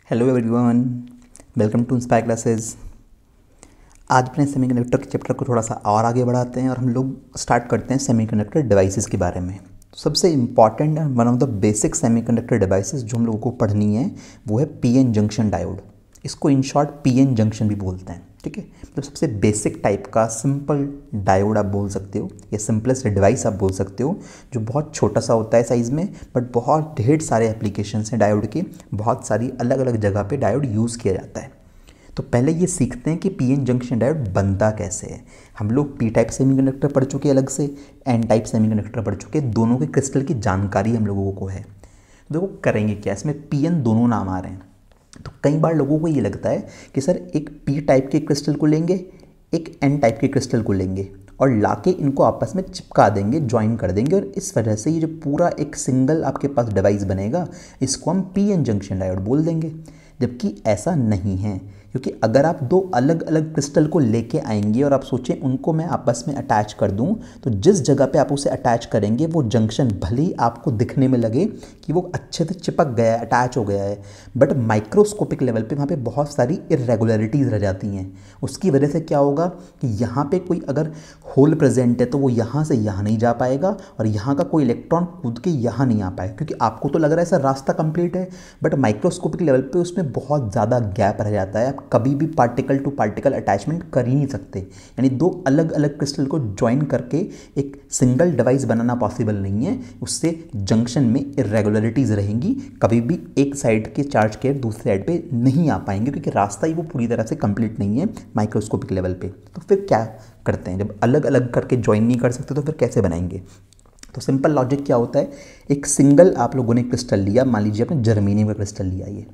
Hello everyone, welcome to inspire classes. आज अपने semiconductor के चैप्टर को थोड़ा सा और आगे बढ़ाते हैं और हम लोग स्टार्ट करते हैं सेमीकंडक्टर डिवाइसेस के बारे में। तो सबसे important and one of the basic semiconductor devices जो हम लोगों को पढ़नी है वो है पीएन जंक्शन डायोड। इसको इन शॉर्ट पीएन जंक्शन भी बोलते हैं। ठीक है, मतलब सबसे बेसिक टाइप का सिंपल डायोड आप बोल सकते हो या सिंपलेस्ट डिवाइस आप बोल सकते हो, जो बहुत छोटा सा होता है साइज़ में, बट बहुत ढेर सारे एप्लीकेशंस हैं डायोड के। बहुत सारी अलग अलग जगह पे डायोड यूज़ किया जाता है। तो पहले ये सीखते हैं कि पीएन जंक्शन डायोड बनता कैसे है। हम लोग पी टाइप सेमीकंडक्टर पढ़ चुके अलग से, एन टाइप सेमीकंडक्टर पढ़ चुके, दोनों के क्रिस्टल की जानकारी हम लोगों को है। देखो करेंगे क्या, इसमें पीएन दोनों नाम आ रहे हैं। तो कई बार लोगों को ये लगता है कि सर एक पी टाइप के क्रिस्टल को लेंगे, एक एन टाइप के क्रिस्टल को लेंगे और लाके इनको आपस में चिपका देंगे, ज्वाइन कर देंगे, और इस वजह से ये जो पूरा एक सिंगल आपके पास डिवाइस बनेगा इसको हम पीएन जंक्शन डायोड बोल देंगे। जबकि ऐसा नहीं है, क्योंकि अगर आप दो अलग अलग क्रिस्टल को लेके आएंगे और आप सोचें उनको मैं आपस में अटैच कर दूं, तो जिस जगह पे आप उसे अटैच करेंगे वो जंक्शन भले ही आपको दिखने में लगे कि वो अच्छे से चिपक गया है, अटैच हो गया है, बट माइक्रोस्कोपिक लेवल पे वहाँ पे बहुत सारी इरेगुलरिटीज़ रह जाती हैं। उसकी वजह से क्या होगा कि यहाँ पे कोई अगर होल प्रेजेंट है तो वो यहाँ से यहाँ नहीं जा पाएगा और यहाँ का कोई इलेक्ट्रॉन कूद के यहाँ नहीं आ पाएगा, क्योंकि आपको तो लग रहा है सर रास्ता कंप्लीट है, बट माइक्रोस्कोपिक लेवल पे उसमें बहुत ज़्यादा गैप रह जाता है। आप कभी भी पार्टिकल टू पार्टिकल अटैचमेंट कर ही नहीं सकते, यानी दो अलग अलग क्रिस्टल को ज्वाइन करके एक सिंगल डिवाइस बनाना पॉसिबल नहीं है। उससे जंक्शन में इरेगुलरिटीज़ रहेंगी, कभी भी एक साइड के चार्ज केयर दूसरे साइड पे नहीं आ पाएंगे, क्योंकि रास्ता ही वो पूरी तरह से कंप्लीट नहीं है माइक्रोस्कोपिक लेवल पे। तो फिर क्या करते हैं, जब अलग अलग करके ज्वाइन नहीं कर सकते तो फिर कैसे बनाएंगे। तो सिंपल लॉजिक क्या होता है, एक सिंगल आप लोगों ने क्रिस्टल लिया, मान लीजिए आपने जर्मेनियम का क्रिस्टल लिया ये,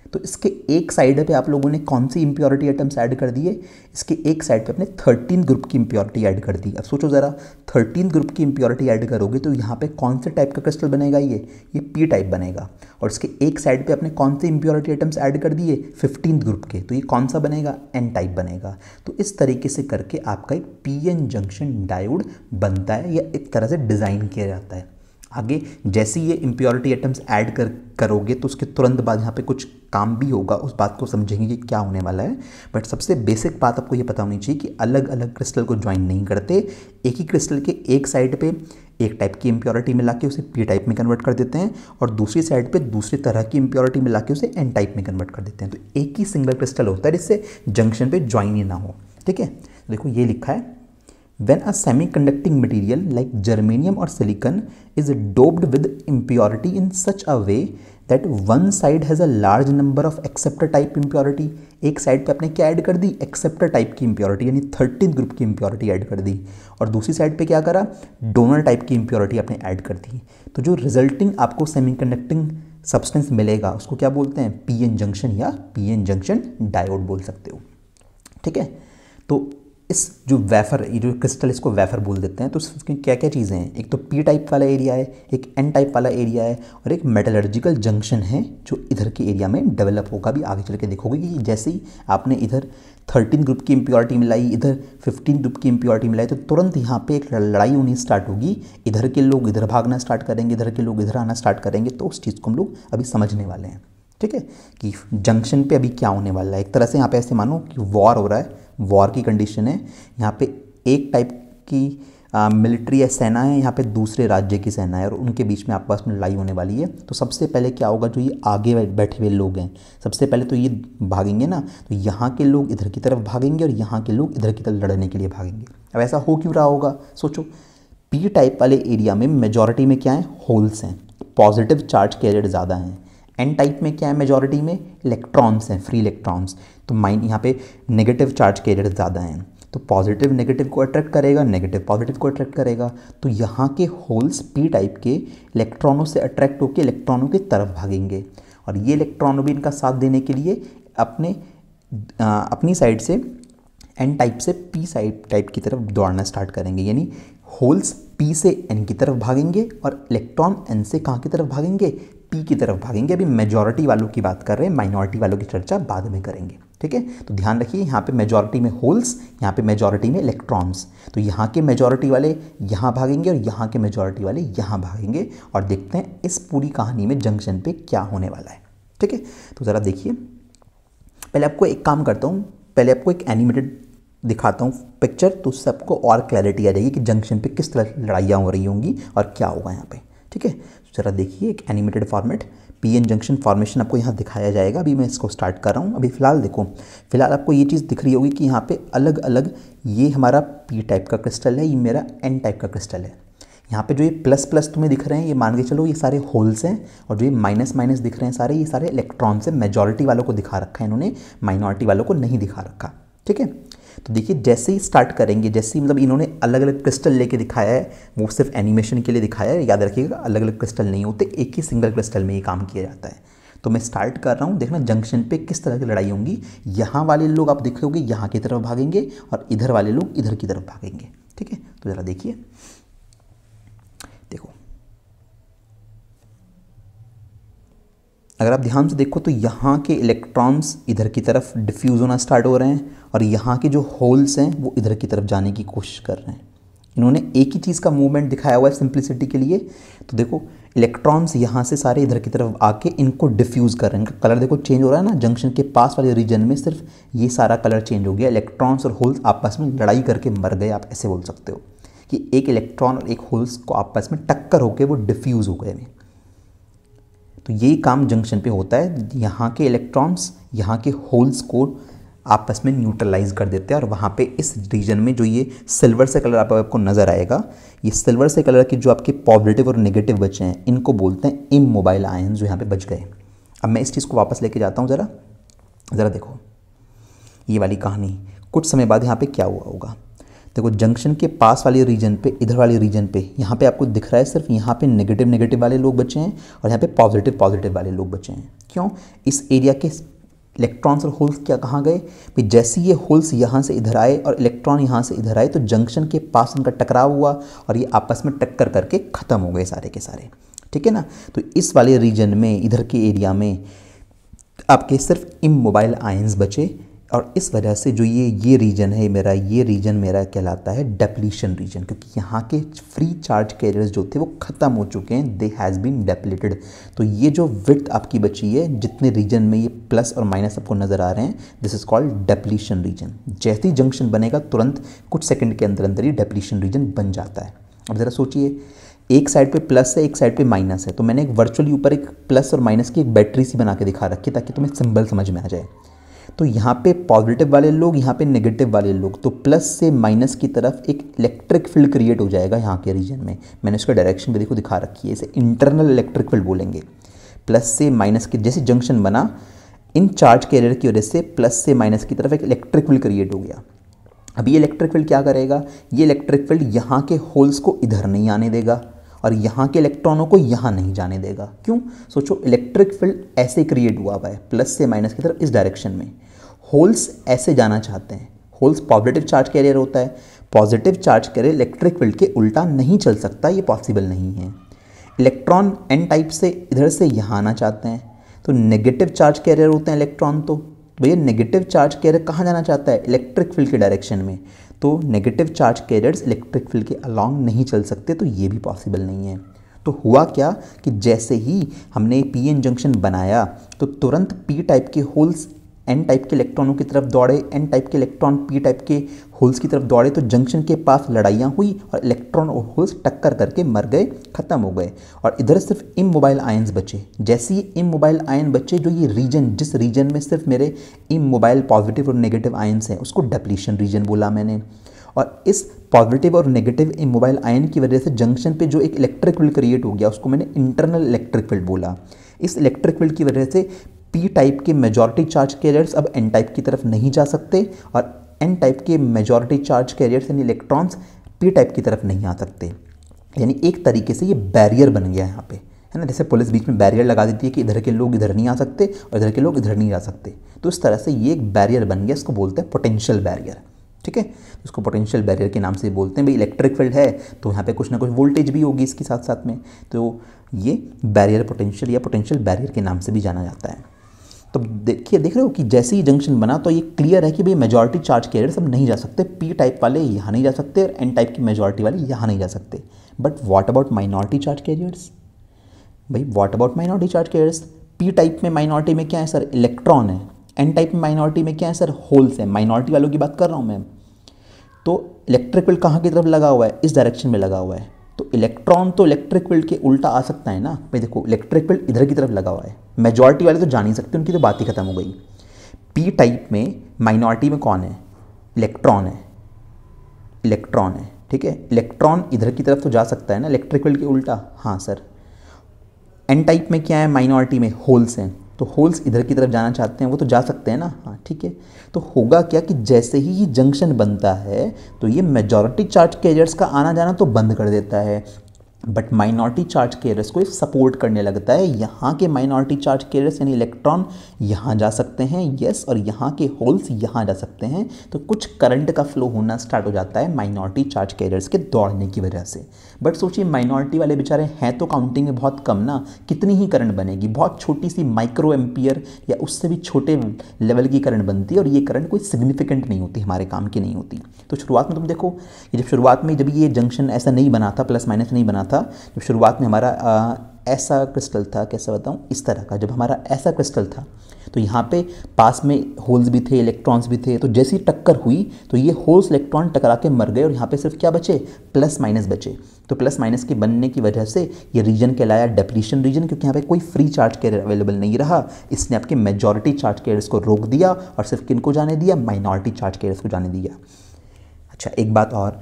तो इसके एक साइड पे आप लोगों ने कौन सी इंप्योरिटी आइटम्स ऐड कर दिए, इसके एक साइड पे अपने 13 ग्रुप की इंप्योरिटी ऐड कर दी। अब सोचो ज़रा, 13 ग्रुप की इंप्योरिटी ऐड करोगे तो यहाँ पे कौन से टाइप का क्रिस्टल बनेगा, ये पी टाइप बनेगा। और इसके एक साइड पे अपने कौन से इंप्योरिटी आइटम्स ऐड कर दिए, 15 ग्रुप के, तो ये कौन सा बनेगा, एन टाइप बनेगा। तो इस तरीके से करके आपका एक पीएन जंक्शन डायोड बनता है या एक तरह से डिज़ाइन किया जाता है। आगे जैसे ये इम्प्योरिटी आइटम्स ऐड करोगे तो उसके तुरंत बाद यहाँ पे कुछ काम भी होगा, उस बात को समझेंगे कि क्या होने वाला है। बट सबसे बेसिक बात आपको ये पता होनी चाहिए कि अलग अलग क्रिस्टल को ज्वाइन नहीं करते, एक ही क्रिस्टल के एक साइड पे एक टाइप की इम्प्योरिटी मिला के उसे पी टाइप में कन्वर्ट कर देते हैं और दूसरी साइड पे दूसरी तरह की इम्प्योरिटी मिला के उसे एन टाइप में कन्वर्ट कर देते हैं। तो एक ही सिंगल क्रिस्टल होता है जिससे जंक्शन पे ज्वाइन ही ना हो। ठीक है, देखो ये लिखा है, when a semiconducting material like germanium or silicon is doped with impurity in such a way that one side has a large number of acceptor type impurity, एक साइड पे आपने क्या ऐड कर दी, एक्सेप्टर टाइप की impurity यानी 13 group की impurity add कर दी, और दूसरी साइड पे क्या करा, डोनर टाइप की इंप्योरिटी आपने ऐड कर दी। तो जो रिजल्टिंग आपको सेमीकंडक्टिंग सब्सटेंस मिलेगा उसको क्या बोलते हैं, पीएन जंक्शन या पीएन जंक्शन डायोड बोल सकते हो। ठीक है, तो इस जो वेफर, ये जो क्रिस्टल, इसको वेफर बोल देते हैं। तो इसमें क्या क्या चीज़ें हैं, एक तो पी टाइप वाला एरिया है, एक एन टाइप वाला एरिया है, और एक मेटलर्जिकल जंक्शन है जो इधर के एरिया में डेवलप होगा। भी आगे चल के देखोगे कि जैसे ही आपने इधर 13 ग्रुप की इंप्योरिटी मिलाई, इधर 15 ग्रुप की इंप्योरिटी मिलाई, तो तुरंत यहाँ पे एक लड़ाई होनी स्टार्ट होगी। इधर के लोग इधर भागना स्टार्ट करेंगे, इधर के लोग इधर आना स्टार्ट करेंगे। तो उस चीज़ को हम लोग अभी समझने वाले हैं। ठीक है, कि जंक्शन पे अभी क्या होने वाला है। एक तरह से यहाँ पे ऐसे मानो कि वॉर हो रहा है, वॉर की कंडीशन है। यहाँ पे एक टाइप की मिलिट्री या सेना है, यहाँ पे दूसरे राज्य की सेना है, और उनके बीच में आपस में लड़ाई होने वाली है। तो सबसे पहले क्या होगा, जो ये आगे बैठे हुए लोग हैं, सबसे पहले तो ये भागेंगे ना, तो यहाँ के लोग इधर की तरफ भागेंगे और यहाँ के लोग इधर की तरफ लड़ने के लिए भागेंगे। अब ऐसा हो क्यों रहा होगा, सोचो। पी टाइप वाले एरिया में मेजॉरिटी में क्या है, होल्स हैं, पॉजिटिव चार्ज कैरियर ज़्यादा हैं। एन टाइप में क्या है, मेजॉरिटी में इलेक्ट्रॉन्स हैं, फ्री इलेक्ट्रॉन्स। तो माइन यहाँ पे नेगेटिव चार्ज कैरियर ज़्यादा हैं, तो पॉजिटिव नेगेटिव को अट्रैक्ट करेगा, नेगेटिव पॉजिटिव को अट्रैक्ट करेगा। तो यहाँ के होल्स पी टाइप के इलेक्ट्रॉनों से अट्रैक्ट होकर इलेक्ट्रॉनों की तरफ भागेंगे, और ये इलेक्ट्रॉन भी इनका साथ देने के लिए अपनी साइड से एन टाइप से पी साइड टाइप की तरफ दौड़ना स्टार्ट करेंगे। यानी होल्स पी से एन की तरफ भागेंगे और इलेक्ट्रॉन एन से कहाँ की तरफ भागेंगे, पी की तरफ भागेंगे। अभी मेजॉरिटी वालों की बात कर रहे हैं, माइनॉरिटी वालों की चर्चा बाद में करेंगे। ठीक है, तो ध्यान रखिए, यहाँ पे मेजॉरिटी में होल्स, यहाँ पे मेजॉरिटी में इलेक्ट्रॉन्स। तो यहाँ के मेजॉरिटी वाले यहाँ भागेंगे और यहाँ के मेजॉरिटी वाले यहाँ भागेंगे, और देखते हैं इस पूरी कहानी में जंक्शन पे क्या होने वाला है। ठीक है, तो ज़रा देखिए, पहले आपको एक काम करता हूँ, पहले आपको एक एनिमेटेड दिखाता हूँ पिक्चर, तो उससे आपको और क्लैरिटी आ जाएगी कि जंक्शन पे किस तरह लड़ाइयाँ हो रही होंगी और क्या होगा यहाँ पे। ठीक है, तो ज़रा देखिए, एक animated format PN junction formation आपको यहाँ दिखाया जाएगा। अभी मैं इसको स्टार्ट कर रहा हूँ। अभी फ़िलहाल देखो, फिलहाल आपको ये चीज़ दिख रही होगी कि यहाँ पे अलग अलग, ये हमारा पी टाइप का क्रिस्टल है, ये मेरा एन टाइप का क्रिस्टल है। यहाँ पे जो ये प्लस प्लस तुम्हें दिख रहे हैं, ये मान के चलो ये सारे होल्स हैं, और जो ये माइनस माइनस दिख रहे हैं सारे, ये सारे इलेक्ट्रॉन्स हैं। मेजॉरिटी वालों को दिखा रखा है इन्होंने, माइनॉरिटी वालों को नहीं दिखा रखा। ठीक है, तो देखिए जैसे ही स्टार्ट करेंगे, जैसे ही मतलब इन्होंने अलग अलग क्रिस्टल लेके दिखाया है, वो सिर्फ एनिमेशन के लिए दिखाया है, याद रखिएगा अलग अलग क्रिस्टल नहीं होते, एक ही सिंगल क्रिस्टल में ये काम किया जाता है। तो मैं स्टार्ट कर रहा हूँ, देखना जंक्शन पे किस तरह की लड़ाई होंगी। यहाँ वाले लोग आप देखोगे यहाँ की तरफ भागेंगे, और इधर वाले लोग इधर की तरफ भागेंगे। ठीक है, तो ज़रा देखिए, देखो अगर आप ध्यान से देखो तो यहाँ के इलेक्ट्रॉन्स इधर की तरफ डिफ्यूज़ होना स्टार्ट हो रहे हैं, और यहाँ के जो होल्स हैं वो इधर की तरफ जाने की कोशिश कर रहे हैं। इन्होंने एक ही चीज़ का मूवमेंट दिखाया हुआ है सिंप्लिसिटी के लिए। तो देखो इलेक्ट्रॉन्स यहाँ से सारे इधर की तरफ आके इनको डिफ्यूज़ कर रहे हैं। इनका कलर देखो चेंज हो रहा है ना, जंक्शन के पास वाले रीजन में सिर्फ ये सारा कलर चेंज हो गया। इलेक्ट्रॉन्स और होल्स आपस में लड़ाई करके मर गए, आप ऐसे बोल सकते हो कि एक इलेक्ट्रॉन और एक होल्स को आपस में टक्कर होकर वो डिफ्यूज़ हो गए। तो यही काम जंक्शन पे होता है, यहाँ के इलेक्ट्रॉन्स यहाँ के होल्स को आपस में न्यूट्रलाइज कर देते हैं, और वहाँ पे इस रीजन में जो ये सिल्वर से कलर आपको नज़र आएगा, ये सिल्वर से कलर के जो आपके पॉजिटिव और नेगेटिव बचे हैं, इनको बोलते हैं इमोबाइल आयंस, जो यहाँ पे बच गए। अब मैं इस चीज़ को वापस लेके जाता हूँ, ज़रा देखो ये वाली कहानी। कुछ समय बाद यहाँ पे क्या हुआ होगा, देखो जंक्शन के पास वाले रीजन पे, इधर वाले रीजन पे, यहाँ पे आपको दिख रहा है सिर्फ यहाँ पे नेगेटिव नेगेटिव वाले लोग बचे हैं, और यहाँ पे पॉजिटिव पॉजिटिव वाले लोग बचे हैं। क्यों? इस एरिया के इलेक्ट्रॉन्स और होल्स क्या कहाँ गए भाई, जैसे ये होल्स यहाँ से इधर आए और इलेक्ट्रॉन यहाँ से इधर आए, तो जंक्शन के पास उनका टकराव हुआ और ये आपस में टक्कर करके ख़त्म हो गए सारे के सारे। ठीक है ना, तो इस वाले रीजन में, इधर के एरिया में आपके सिर्फ इमोबाइल आयंस बचे, और इस वजह से जो ये रीजन है मेरा, ये रीजन मेरा कहलाता है डेप्लीशन रीजन, क्योंकि यहाँ के फ्री चार्ज कैरियर्स जो थे वो ख़त्म हो चुके हैं, दे हैज़ बीन डेप्लीटेड। तो ये जो विड्थ आपकी बची है, जितने रीजन में ये प्लस और माइनस आपको नज़र आ रहे हैं, this is called depletion region. जैसे ही जंक्शन बनेगा तुरंत कुछ सेकंड के अंदर अंदर ही डेप्लीशन रीजन बन जाता है। अब ज़रा सोचिए, एक साइड पे प्लस है, एक साइड पे माइनस है, तो मैंने एक वर्चुअली ऊपर एक प्लस और माइनस की एक बैटरी सी बना के दिखा रखी है ताकि तुम्हें सिंबल समझ में आ जाए। तो यहाँ पे पॉजिटिव वाले लोग, यहाँ पे नेगेटिव वाले लोग, तो प्लस से माइनस की तरफ एक इलेक्ट्रिक फील्ड क्रिएट हो जाएगा यहाँ के रीजन में। मैंने इसका डायरेक्शन भी देखो दिखा रखी है, इसे इंटरनल इलेक्ट्रिक फील्ड बोलेंगे। प्लस से माइनस के जैसे जंक्शन बना, इन चार्ज कैरियर की वजह से प्लस से माइनस की तरफ एक इलेक्ट्रिक फील्ड क्रिएट हो गया। अब ये इलेक्ट्रिक फील्ड क्या करेगा, ये इलेक्ट्रिक फील्ड यहाँ के होल्स को इधर नहीं आने देगा और यहाँ के इलेक्ट्रॉनों को यहाँ नहीं जाने देगा। क्यों? सोचो, इलेक्ट्रिक फील्ड ऐसे क्रिएट हुआ है प्लस से माइनस की तरफ इस डायरेक्शन में, होल्स ऐसे जाना चाहते हैं, होल्स पॉजिटिव चार्ज कैरियर होता है, positive charge carrier electric field के उल्टा नहीं चल सकता, ये पॉसिबल नहीं है। इलेक्ट्रॉन एन टाइप से इधर से यहाँ आना चाहते हैं, तो नेगेटिव चार्ज कैरियर होते हैं इलेक्ट्रॉन, तो भैया नेगेटिव चार्ज कैरियर कहाँ जाना चाहता है, इलेक्ट्रिक फील्ड के डायरेक्शन में। तो negative charge carriers electric field के अलॉन्ग नहीं चल सकते, तो ये भी पॉसिबल नहीं है। तो हुआ क्या कि जैसे ही हमने पीएन जंक्शन बनाया, तो तुरंत पी टाइप के होल्स एन टाइप के इलेक्ट्रॉनों की तरफ दौड़े, एन टाइप के इलेक्ट्रॉन पी टाइप के होल्स की तरफ दौड़े, तो जंक्शन के पास लड़ाइयाँ हुई और इलेक्ट्रॉन और होल्स टक्कर करके मर गए, ख़त्म हो गए, और इधर सिर्फ इमोबाइल आयंस बचे। जैसे ही इमोबाइल आयन बचे, जो ये रीजन, जिस रीजन में सिर्फ मेरे इमोबाइल पॉजिटिव और नेगेटिव आयंस हैं, उसको डेप्लीशन रीजन बोला मैंने। और इस पॉजिटिव और नेगेटिव इमोबाइल आयन की वजह से जंक्शन पे जो एक इलेक्ट्रिक फील्ड क्रिएट हो गया, उसको मैंने इंटरनल इलेक्ट्रिक फील्ड बोला। इस इलेक्ट्रिक फील्ड की वजह से पी टाइप के मेजॉरिटी चार्ज कैरियर्स अब एन टाइप की तरफ नहीं जा सकते, और एन टाइप के मेजॉरिटी चार्ज कैरियर्स यानी इलेक्ट्रॉन्स पी टाइप की तरफ नहीं आ सकते। यानी एक तरीके से ये बैरियर बन गया यहाँ पे, है ना, जैसे पुलिस बीच में बैरियर लगा देती है कि इधर के लोग इधर नहीं आ सकते और इधर के लोग इधर नहीं जा सकते, तो इस तरह से ये एक बैरियर बन गया, इसको बोलते हैं पोटेंशियल बैरियर। ठीक है, इसको पोटेंशियल बैरियर के नाम से बोलते हैं। भाई इलेक्ट्रिक फील्ड है तो यहाँ पे कुछ ना कुछ वोल्टेज भी होगी इसके साथ साथ में, तो ये बैरियर पोटेंशियल या पोटेंशियल बैरियर के नाम से भी जाना जाता है। तो देख रहे हो कि जैसे ही जंक्शन बना तो ये क्लियर है कि भाई मेजॉरिटी चार्ज कैरियर्स अब नहीं जा सकते, पी टाइप वाले यहाँ नहीं जा सकते और एन टाइप की मेजॉरिटी वाले यहाँ नहीं जा सकते। But what about minority charge carriers? भाई what about minority charge carriers? P type में माइनॉरिटी में क्या है सर, इलेक्ट्रॉन है। एन टाइप में माइनॉरिटी में क्या है सर, होल्स है। माइनॉरिटी वालों की बात कर रहा हूँ मैं। तो इलेक्ट्रिक फील्ड कहाँ की तरफ लगा हुआ है, इस डायरेक्शन में लगा हुआ है। तो इलेक्ट्रॉन तो इलेक्ट्रिक फील्ड के उल्टा आ सकता है ना भाई। देखो इलेक्ट्रिक फील्ड इधर की तरफ लगा हुआ है, मेजॉरिटी वाले तो जा नहीं सकते, उनकी तो बात ही खत्म हो गई। पी टाइप में माइनॉरिटी में कौन है, इलेक्ट्रॉन है। इलेक्ट्रॉन है, ठीक है। इलेक्ट्रॉन इधर की तरफ तो जा सकता है ना इलेक्ट्रिक फील्ड के उल्टा, हाँ सर। एन टाइप में क्या है, माइनॉरिटी में होल्स हैं। तो होल्स इधर की तरफ जाना चाहते हैं, वो तो जा सकते हैं ना, हाँ ठीक है। तो होगा क्या कि जैसे ही ये जंक्शन बनता है तो ये मेजॉरिटी चार्ज कैरियर्स का आना जाना तो बंद कर देता है, बट माइनॉरिटी चार्ज कैरियर्स को सपोर्ट करने लगता है। यहाँ के माइनॉरिटी चार्ज कैरियर्स यानी इलेक्ट्रॉन यहाँ जा सकते हैं, यस, और यहाँ के होल्स यहाँ जा सकते हैं। तो कुछ करंट का फ्लो होना स्टार्ट हो जाता है माइनॉरिटी चार्ज कैरियर्स के दौड़ने की वजह से। बट सोचिए माइनॉरिटी वाले बेचारे हैं तो काउंटिंग में बहुत कम ना, कितनी ही करंट बनेगी, बहुत छोटी सी माइक्रो एम्पियर या उससे भी छोटे लेवल की करंट बनती है, और ये करंट कोई सिग्निफिकेंट नहीं होती, हमारे काम की नहीं होती। तो शुरुआत में तुम देखो कि जब शुरुआत में जब ये जंक्शन ऐसा नहीं बना था, प्लस माइनस नहीं बना था, जब शुरुआत में हमारा ऐसा क्रिस्टल था, कैसा बताऊं, इस तरह का, जब हमारा ऐसा क्रिस्टल था तो यहाँ पे पास में होल्स भी थे, इलेक्ट्रॉन्स भी थे। तो जैसी टक्कर हुई तो ये होल्स इलेक्ट्रॉन टकरा के मर गए और यहाँ पे सिर्फ क्या बचे, प्लस माइनस बचे। तो प्लस माइनस के बनने की वजह से ये रीजन कहलाया डेप्लीशन रीजन, क्योंकि यहाँ पे कोई फ्री चार्ज कैरियर अवेलेबल नहीं रहा। इसने आपके मेजॉरिटी चार्ज कैरियर्स को रोक दिया और सिर्फ किनको जाने दिया, माइनॉरिटी चार्ज कैरियर्स को जाने दिया। अच्छा एक बात और,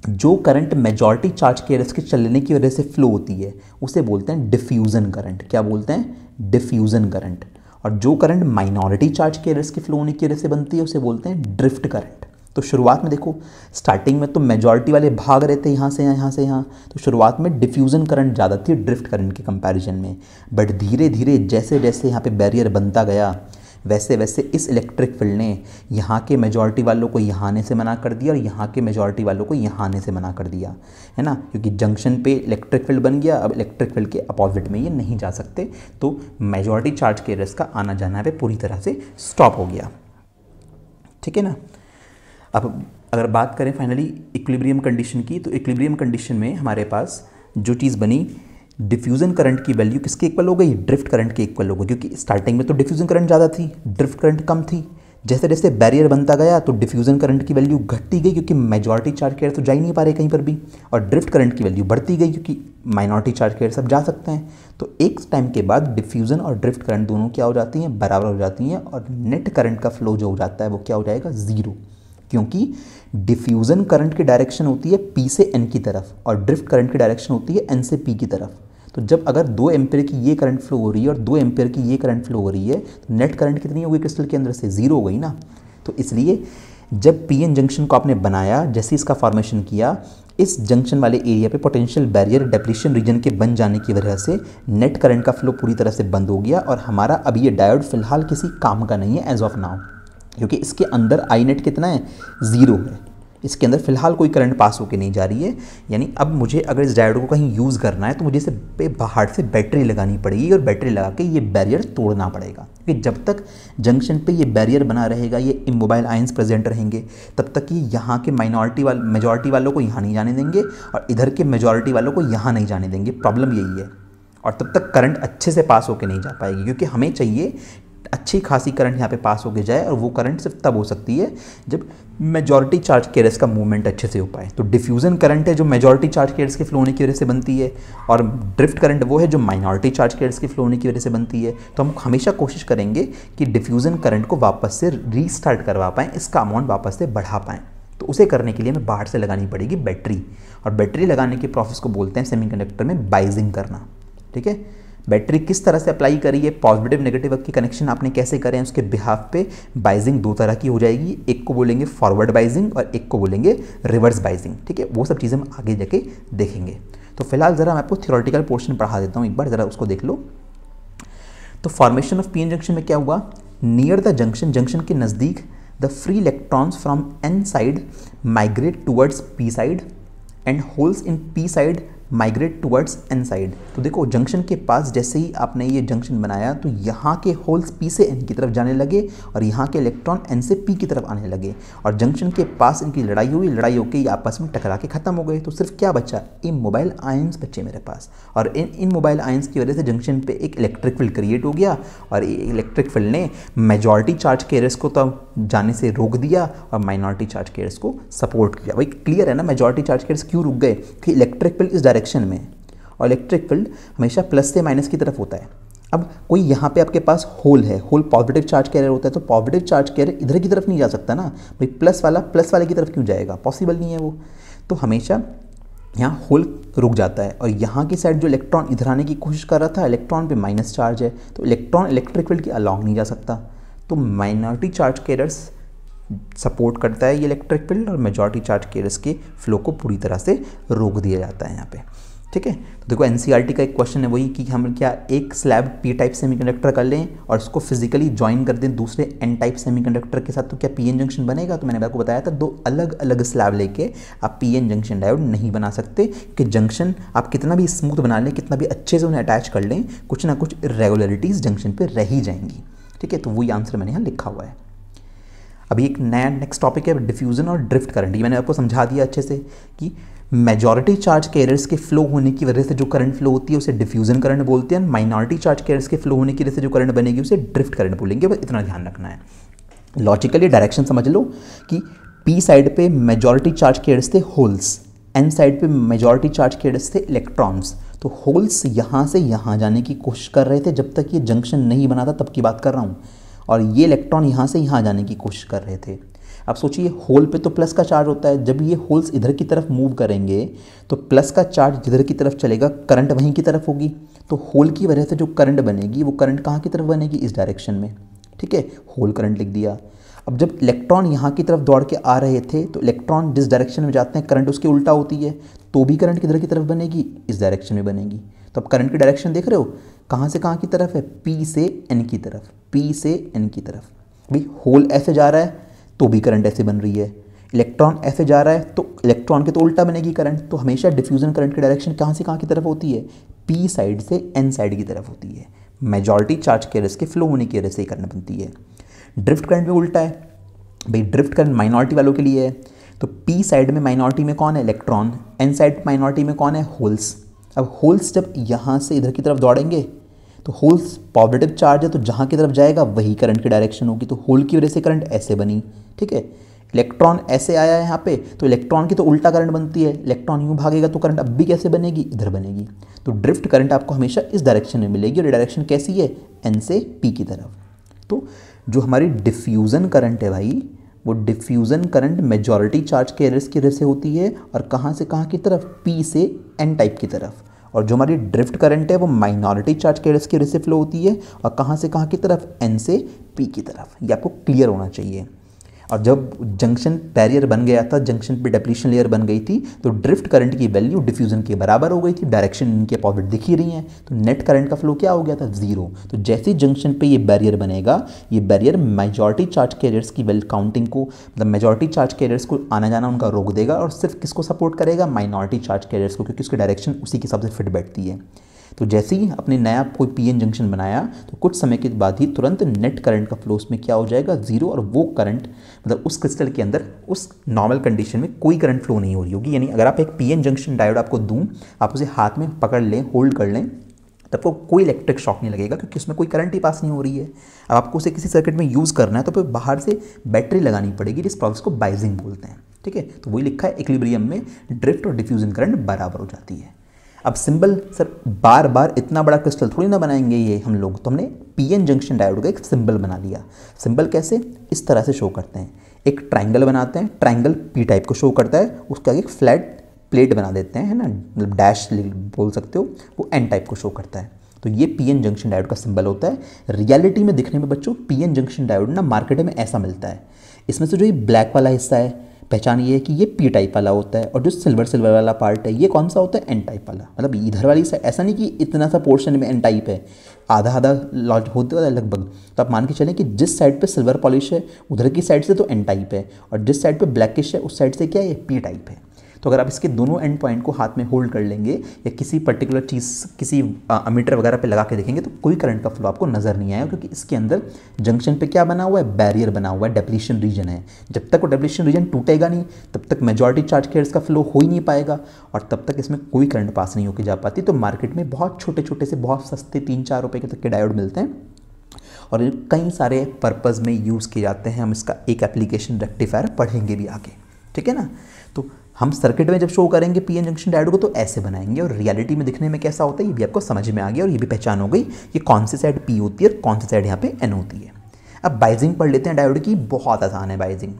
जो करंट मेजॉरिटी चार्ज कैरियर्स के चलने की वजह से फ्लो होती है उसे बोलते हैं डिफ्यूजन करंट। क्या बोलते हैं, डिफ्यूजन करंट। और जो करंट माइनॉरिटी चार्ज कैरियर्स के फ्लो होने की वजह से बनती है उसे बोलते हैं ड्रिफ्ट करंट। तो शुरुआत में देखो, स्टार्टिंग में तो मेजॉरिटी वाले भाग रहे थे यहाँ से यहाँ, यहाँ से यहाँ, तो शुरुआत में डिफ्यूजन करंट ज़्यादा थी ड्रिफ्ट करंट के कंपैरिजन में। बट धीरे धीरे जैसे जैसे यहाँ पे बैरियर बनता गया वैसे वैसे इस इलेक्ट्रिक फील्ड ने यहाँ के मेजॉरिटी वालों को यहाँ आने से मना कर दिया और यहाँ के मेजॉरिटी वालों को यहाँ आने से मना कर दिया, है ना, क्योंकि जंक्शन पे इलेक्ट्रिक फील्ड बन गया। अब इलेक्ट्रिक फील्ड के अपोजिट में ये नहीं जा सकते, तो मेजॉरिटी चार्ज कैरियर्स का आना जाना पे पूरी तरह से स्टॉप हो गया, ठीक है ना। अब अगर बात करें फाइनली इक्विलिब्रियम कंडीशन की, तो इक्विलिब्रियम कंडीशन में हमारे पास जो चीज़ बनी, डिफ्यूज़न करंट की वैल्यू किसके इक्वल हो गई, ड्रिफ्ट करंट के इक्वल हो गई, क्योंकि स्टार्टिंग में तो डिफ्यूज़न करंट ज़्यादा थी, ड्रिफ्ट करंट कम थी। जैसे जैसे बैरियर बनता गया तो डिफ्यूज़न करंट की वैल्यू घटती गई, क्योंकि मेजॉरिटी चार्ज कैरियर तो जा ही नहीं पा रहे कहीं पर भी, और ड्रिफ्ट करंट की वैल्यू बढ़ती गई, क्योंकि माइनॉरिटी चार्ज कैरियर सब जा सकते हैं। तो एक टाइम के बाद डिफ्यूज़न और ड्रिफ्ट करंट दोनों क्या हो जाती हैं, बराबर हो जाती हैं, और नेट करंट का फ्लो जो हो जाता है वो क्या हो जाएगा, ज़ीरो। क्योंकि डिफ्यूज़न करंट की डायरेक्शन होती है पी से एन की तरफ और ड्रिफ्ट करंट की डायरेक्शन होती है एन से पी की तरफ। तो जब अगर 2 एम्पेयर की ये करंट फ्लो हो रही है और 2 एम्पेयर की ये करंट फ्लो हो रही है तो नेट करंट कितनी हो गई क्रिस्टल के अंदर से, ज़ीरो हो गई ना। तो इसलिए जब पीएन जंक्शन को आपने बनाया, जैसे इसका फॉर्मेशन किया, इस जंक्शन वाले एरिया पे पोटेंशियल बैरियर डेप्लीशन रीजन के बन जाने की वजह से नेट करंट का फ्लो पूरी तरह से बंद हो गया, और हमारा अब ये डायोड फिलहाल किसी काम का नहीं है एज ऑफ नाउ, क्योंकि इसके अंदर आई नेट कितना है, ज़ीरो है। इसके अंदर फिलहाल कोई करंट पास होके नहीं जा रही है। यानी अब मुझे अगर इस डायोड को कहीं यूज़ करना है तो मुझे इसे बाहर से बैटरी लगानी पड़ेगी, और बैटरी लगा के ये बैरियर तोड़ना पड़ेगा, क्योंकि जब तक जंक्शन पे ये बैरियर बना रहेगा, ये इमोबाइल आयंस प्रेजेंट रहेंगे, तब तक ये यहाँ के मेजॉरिटी वालों को यहाँ नहीं जाने देंगे और इधर के मेजॉरिटी वालों को यहाँ नहीं जाने देंगे। प्रॉब्लम यही है। और तब तक करंट अच्छे से पास होके नहीं जा पाएगी, क्योंकि हमें चाहिए अच्छी खासी करंट यहाँ पे पास होके जाए, और वो करंट सिर्फ तब हो सकती है जब मेजॉरिटी चार्ज कैरियर्स का मूवमेंट अच्छे से हो पाए। तो डिफ्यूज़न करंट है जो मेजॉरिटी चार्ज कैरियर्स के फ्लो होने की वजह से बनती है, और ड्रिफ्ट करंट वो है जो माइनॉरिटी चार्ज कैरियर्स के फ्लो होने की वजह से बनती है। तो हम हमेशा कोशिश करेंगे कि डिफ्यूज़न करंट को वापस से रीस्टार्ट करवा पाएँ, इसका अमाउंट वापस से बढ़ा पाएँ। तो उसे करने के लिए हमें बाहर से लगानी पड़ेगी बैटरी, और बैटरी लगाने के प्रोसेस को बोलते हैं सेमीकंडक्टर में बाइजिंग करना, ठीक है। बैटरी किस तरह से अप्लाई करी है, पॉजिटिव नेगेटिव की कनेक्शन आपने कैसे करें, उसके बिहाफ पे बाइजिंग दो तरह की हो जाएगी, एक को बोलेंगे फॉरवर्ड बाइजिंग और एक को बोलेंगे रिवर्स बाइजिंग, ठीक है। वो सब चीज़ें हम आगे जाके देखेंगे। तो फिलहाल ज़रा मैं आपको थ्योरेटिकल पोर्शन पढ़ा देता हूँ, एक बार ज़रा उसको देख लो। तो फॉर्मेशन ऑफ पीएन जंक्शन में क्या हुआ, नियर द जंक्शन के नज़दीक the free electrons from N side migrate towards P side and holes in P side migrate towards N side. तो देखो जंक्शन के पास जैसे ही आपने ये जंक्शन बनाया तो यहाँ के होल्स पी से एन की तरफ जाने लगे और यहाँ के इलेक्ट्रॉन एन से पी की तरफ आने लगे और जंक्शन के पास इनकी लड़ाई हुई, लड़ाई होकर ये आपस में टकरा के ख़त्म हो गए। तो सिर्फ क्या बचा, इमोबाइल आयंस बचे मेरे पास और इन मोबाइल आयंस की वजह से जंक्शन पे एक इलेक्ट्रिक फील्ड क्रिएट हो गया और इलेक्ट्रिक फील्ड ने मेजॉरिटी चार्ज कैरियर्स को तो जाने से रोक दिया और माइनॉरिटी चार्ज कैरियर्स को सपोर्ट किया। भाई क्लियर है ना, मेजॉरिटी चार्ज कैरियर्स क्यों रुक गए कि इलेक्ट्रिक फील्ड इस डायरेक्शन में और इलेक्ट्रिक फील्ड हमेशा प्लस से माइनस की तरफ होता है। अब कोई यहाँ पे आपके पास होल है, होल पॉजिटिव चार्ज कैरियर होता है तो पॉजिटिव चार्ज कैरियर इधर की तरफ नहीं जा सकता ना भाई, प्लस वाले की तरफ क्यों जाएगा, पॉसिबल नहीं है वो। तो हमेशा यहाँ होल रुक जाता है और यहाँ की साइड जो इलेक्ट्रॉन इधर आने की कोशिश कर रहा था, इलेक्ट्रॉन पे माइनस चार्ज है तो इलेक्ट्रॉन इलेक्ट्रिक फील्ड के अलॉन्ग नहीं जा सकता। तो माइनॉरिटी चार्ज कैरियर्स सपोर्ट करता है ये इलेक्ट्रिक फील्ड और मेजॉरिटी चार्ज कैरियर्स के फ्लो को पूरी तरह से रोक दिया जाता है यहाँ पे। ठीक है, तो देखो एनसीईआरटी का एक क्वेश्चन है वही कि हम क्या एक स्लैब पी टाइप सेमीकंडक्टर कर लें और उसको फिजिकली ज्वाइन कर दें दूसरे एन टाइप सेमीकंडक्टर के साथ तो क्या पीएन जंक्शन बनेगा। तो मैंने आपको बताया था दो अलग अलग स्लैब लेके आप पीएन जंक्शन डायोड नहीं बना सकते कि जंक्शन आप कितना भी स्मूथ बना लें, कितना भी अच्छे से उन्हें अटैच कर लें, कुछ ना कुछ इरेगुलरिटीज़ जंक्शन पर रह ही जाएंगी। ठीक है, तो वही आंसर मैंने यहाँ लिखा हुआ है। अभी एक नया नेक्स्ट टॉपिक है डिफ्यूज़न और ड्रिफ्ट करंट। ये मैंने आपको समझा दिया अच्छे से कि मेजॉरिटी चार्ज कैरियर्स के फ्लो होने की वजह से जो करंट फ्लो होती है उसे डिफ्यूज़न करंट बोलते हैं, माइनॉरिटी चार्ज कैरियर्स के फ्लो होने की वजह से जो करंट बनेगी उसे ड्रिफ्ट करंट बोलेंगे। बस इतना ध्यान रखना है। लॉजिकली डायरेक्शन समझ लो कि पी साइड पे मेजॉरिटी चार्ज कैरियर्स थे होल्स, एन साइड पे मेजॉरिटी चार्ज कैरियर्स थे इलेक्ट्रॉन्स। तो होल्स यहाँ से यहाँ जाने की कोशिश कर रहे थे जब तक ये जंक्शन नहीं बना था, तब की बात कर रहा हूँ, और ये इलेक्ट्रॉन यहाँ से यहाँ जाने की कोशिश कर रहे थे। अब सोचिए होल पे तो प्लस का चार्ज होता है, जब ये होल्स इधर की तरफ मूव करेंगे तो प्लस का चार्ज जिधर की तरफ चलेगा करंट वहीं की तरफ होगी। तो होल की वजह से जो करंट बनेगी वो करंट कहाँ की तरफ बनेगी, इस डायरेक्शन में। ठीक है, होल करंट लिख दिया। अब जब इलेक्ट्रॉन यहाँ की तरफ दौड़ के आ रहे थे तो इलेक्ट्रॉन जिस डायरेक्शन में जाते हैं करंट उसके उल्टा होती है, तो भी करंट किधर की तरफ बनेगी, इस डायरेक्शन में बनेगी। तो अब करंट की डायरेक्शन देख रहे हो कहाँ से कहाँ की तरफ है, पी से एन की तरफ, पी से एन की तरफ। भाई होल ऐसे जा रहा है तो भी करंट ऐसे बन रही है, इलेक्ट्रॉन ऐसे जा रहा है तो इलेक्ट्रॉन के तो उल्टा बनेगी करंट। तो हमेशा डिफ्यूजन करंट की डायरेक्शन कहाँ से कहाँ की तरफ होती है, पी साइड से एन साइड की तरफ होती है। मेजॉरिटी चार्ज कैरियर्स के फ्लो होने की वजह से करंट बनती है। ड्रिफ्ट करंट भी उल्टा है भाई, ड्रिफ्ट करंट माइनॉरिटी वालों के लिए है। तो पी साइड में माइनॉरिटी में कौन है, इलेक्ट्रॉन, एन साइड माइनॉरिटी में कौन है, होल्स। अब होल्स जब यहाँ से इधर की तरफ दौड़ेंगे तो होल्स पॉजिटिव चार्ज है तो जहाँ की तरफ जाएगा वही करंट की डायरेक्शन होगी। तो होल की वजह से करंट ऐसे बनी। ठीक है, इलेक्ट्रॉन ऐसे आया है यहाँ पे तो इलेक्ट्रॉन की तो उल्टा करंट बनती है, इलेक्ट्रॉन यूँ भागेगा तो करंट अब भी कैसे बनेगी, इधर बनेगी। तो ड्रिफ्ट करंट आपको हमेशा इस डायरेक्शन में मिलेगी और डायरेक्शन कैसी है, एन से पी की तरफ। तो जो हमारी डिफ्यूज़न करंट है भाई, वो diffusion current majority charge carriers की वजह से होती है और कहाँ से कहाँ की तरफ, पी से एन टाइप की तरफ। और जो हमारी ड्रिफ्ट करंट है वो माइनॉरिटी चार्ज कैरियर्स की वजह से फ्लो होती है और कहाँ से कहाँ की तरफ, एन से पी की तरफ। ये आपको क्लियर होना चाहिए। और जब जंक्शन बैरियर बन गया था, जंक्शन पे डिप्लीशन लेयर बन गई थी, तो ड्रिफ्ट करंट की वैल्यू डिफ्यूजन के बराबर हो गई थी। डायरेक्शन इनके अपोजिट दिख ही रही है, तो नेट करंट का फ्लो क्या हो गया था, जीरो। तो जैसे ही जंक्शन पे ये बैरियर बनेगा, ये बैरियर मेजॉरिटी चार्ज कैरियर्स की वेल काउंटिंग को, मतलब मेजॉरिटी चार्ज कैरियर्स को आना जाना उनका रोक देगा और सिर्फ किसको सपोर्ट करेगा, माइनॉरिटी चार्ज कैरियर्स को, क्योंकि उसकी डायरेक्शन उसी के हिसाब से फिट बैठती है। तो जैसे ही अपने नया कोई पीएन जंक्शन बनाया तो कुछ समय के बाद ही तुरंत नेट करंट का फ्लो उसमें क्या हो जाएगा, जीरो। और वो करंट मतलब उस क्रिस्टल के अंदर उस नॉर्मल कंडीशन में कोई करंट फ्लो नहीं हो रही होगी। यानी अगर आप एक पीएन जंक्शन डायोड आपको दूं, आप उसे हाथ में पकड़ लें, होल्ड कर लें, तब आपको कोई इलेक्ट्रिक शॉक नहीं लगेगा क्योंकि उसमें कोई करंट ही पास नहीं हो रही है। अब आपको उसे किसी सर्किट में यूज़ करना है तो फिर बाहर से बैटरी लगानी पड़ेगी, जिस प्रोसेस को बाइजिंग बोलते हैं। ठीक है, तो वही लिखा है इक्विलिब्रियम में ड्रिफ्ट और डिफ्यूजन करंट बराबर हो जाती है। अब सिंबल सर बार बार इतना बड़ा क्रिस्टल थोड़ी ना बनाएंगे ये हम लोग, तो हमने पीएन जंक्शन डायोड का एक सिंबल बना लिया। सिंबल कैसे, इस तरह से शो करते हैं, एक ट्रायंगल बनाते हैं, ट्रायंगल पी टाइप को शो करता है, उसके आगे एक फ्लैट प्लेट बना देते हैं, है ना, मतलब डैश बोल सकते हो, वो एन टाइप को शो करता है। तो ये पीएन जंक्शन डायोड का सिंबल होता है। रियलिटी में दिखने में बच्चों पीएन जंक्शन डायोड ना मार्केट में ऐसा मिलता है। इसमें से जो ये ब्लैक वाला हिस्सा है, पहचान ये है कि ये पी टाइप वाला होता है, और जो सिल्वर वाला पार्ट है ये कौन सा होता है, एन टाइप वाला। मतलब इधर वाली साइड ऐसा नहीं कि इतना सा पोर्शन में एन टाइप है, आधा आधा लॉज होते हुए लगभग। तो आप मान के चलें कि जिस साइड पे सिल्वर पॉलिश है उधर की साइड से तो एन टाइप है, और जिस साइड पे ब्लैकिश है उस साइड से क्या है, पी टाइप है। तो अगर आप इसके दोनों एंड पॉइंट को हाथ में होल्ड कर लेंगे या किसी पर्टिकुलर चीज़ किसी अमीटर वगैरह पे लगा के देखेंगे तो कोई करंट का फ्लो आपको नज़र नहीं आएगा, क्योंकि इसके अंदर जंक्शन पे क्या बना हुआ है, बैरियर बना हुआ है, डेप्लीशन रीजन है। जब तक वो डेप्लीशन रीजन टूटेगा नहीं तब तक मेजॉरिटी चार्ज कैरियर्स का फ्लो हो ही नहीं पाएगा और तब तक इसमें कोई करंट पास नहीं होकर जा पाती। तो मार्केट में बहुत छोटे छोटे से बहुत सस्ते 3-4 रुपये के तक के डायोड मिलते हैं और कई सारे पर्पज़ में यूज़ किए जाते हैं। हम इसका एक एप्लीकेशन रेक्टिफायर पढ़ेंगे भी आगे, ठीक है ना। तो हम सर्किट में जब शो करेंगे पीएन जंक्शन डायोड को तो ऐसे बनाएंगे और रियलिटी में दिखने में कैसा होता है ये भी आपको समझ में आ गया और ये भी पहचान हो गई कि कौन सी साइड पी होती है और कौन सी साइड यहाँ पे एन होती है। अब बाइजिंग पढ़ लेते हैं डायोड की। बहुत आसान है बाइजिंग।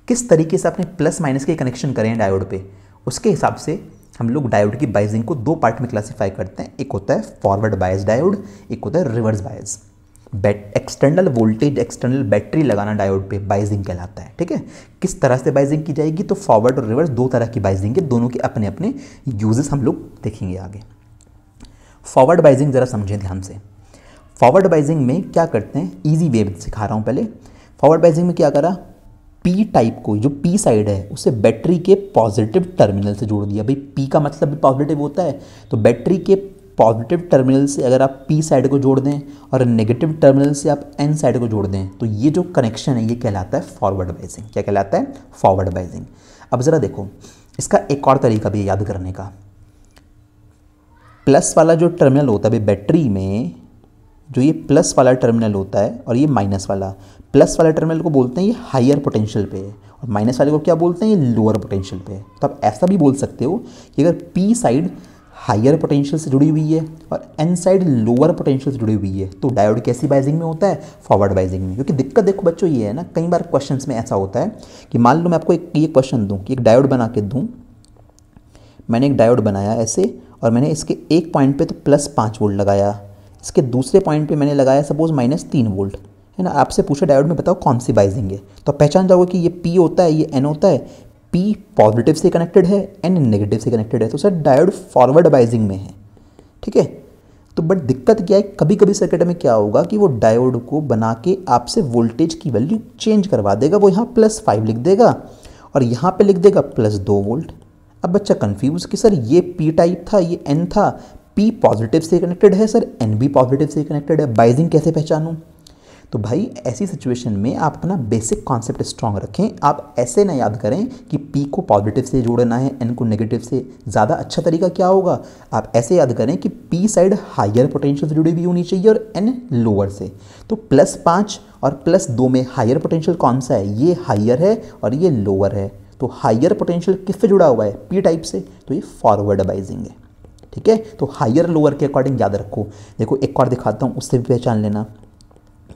किस तरीके से अपने प्लस माइनस के कनेक्शन करें डायोड पे, उसके हिसाब से हम लोग डायोड की बाइजिंग को 2 पार्ट में क्लासीफाई करते हैं। एक होता है फॉरवर्ड बायस डायोड, एक होता है reverse bias. External voltage external battery लगाना डायोड पे बाइजिंग कहलाता है, ठीक है। किस तरह से बाइजिंग की जाएगी, तो फॉरवर्ड और रिवर्स 2 तरह की बाइजिंग है, दोनों के अपने अपने यूजेस हम लोग देखेंगे आगे। फॉरवर्ड बाइजिंग जरा समझें ध्यान से। फॉरवर्ड बाइजिंग में क्या करते हैं, इजी वे सिखा रहा हूँ पहले। फॉरवर्ड बाइजिंग में क्या करा, पी टाइप को, जो पी साइड है उसे बैटरी के पॉजिटिव टर्मिनल से जोड़ दिया। भाई पी का मतलब भी पॉजिटिव होता है, तो बैटरी के पॉजिटिव टर्मिनल से अगर आप पी साइड को जोड़ दें और नेगेटिव टर्मिनल से आप एन साइड को जोड़ दें तो ये जो कनेक्शन है ये कहलाता है फॉरवर्ड बाइजिंग। क्या कहलाता है, फॉरवर्ड बाइजिंग। अब ज़रा देखो इसका एक और तरीका भी याद करने का। प्लस वाला जो टर्मिनल होता है बैटरी में, जो ये प्लस वाला टर्मिनल होता है और ये माइनस वाला, प्लस वाला टर्मिनल को बोलते हैं ये हायर पोटेंशियल पे है और माइनस वाले को क्या बोलते हैं, ये लोअर पोटेंशियल पे है। तो आप ऐसा भी बोल सकते हो कि अगर पी साइड हायर पोटेंशियल से जुड़ी हुई है और एन साइड लोअर पोटेंशियल से जुड़ी हुई है तो डायोड कैसी बाइजिंग में होता है, फॉरवर्ड बाइजिंग में। क्योंकि दिक्कत देखो बच्चों ये है ना, कई बार क्वेश्चंस में ऐसा होता है कि मान लो मैं आपको ये क्वेश्चन दूं कि एक डायोड बना के दूं, मैंने एक डायोड बनाया ऐसे और मैंने इसके एक पॉइंट पे तो +5 वोल्ट लगाया, इसके दूसरे पॉइंट पे मैंने लगाया सपोज -3 वोल्ट, है ना। आपसे पूछा डायोड में बताओ कौन सी बाइजिंग है, तो आप पहचान जाओगे कि ये पी होता है, ये एन होता है। पी पॉजिटिव से कनेक्टेड है, एन नेगेटिव से कनेक्टेड है, तो सर डायोड फॉरवर्ड बाइजिंग में है, ठीक है। तो बट दिक्कत क्या है, कभी कभी सर्किट में क्या होगा कि वो डायोड को बना के आपसे वोल्टेज की वैल्यू चेंज करवा देगा। वो यहाँ +5 लिख देगा और यहाँ पे लिख देगा +2 वोल्ट। अब बच्चा कंफ्यूज कि सर ये पी टाइप था, ये एन था, पी पॉजिटिव से कनेक्टेड है सर, एन भी पॉजिटिव से कनेक्टेड है, बाइजिंग कैसे पहचानूं। तो भाई ऐसी सिचुएशन में आप अपना बेसिक कॉन्सेप्ट स्ट्रांग रखें। आप ऐसे ना याद करें कि पी को पॉजिटिव से जोड़ना है, एन को नेगेटिव से। ज़्यादा अच्छा तरीका क्या होगा, आप ऐसे याद करें कि पी साइड हायर पोटेंशियल से जुड़ी हुई होनी चाहिए और एन लोअर से। तो +5 और +2 में हायर पोटेंशियल कौन सा है, ये हायर है और ये लोअर है। तो हायर पोटेंशियल किससे जुड़ा हुआ है, पी टाइप से, तो ये फॉरवर्ड बाइजिंग है, ठीक है। तो हायर लोअर के अकॉर्डिंग याद रखो। देखो एक और दिखाता हूँ, उससे भी पहचान लेना।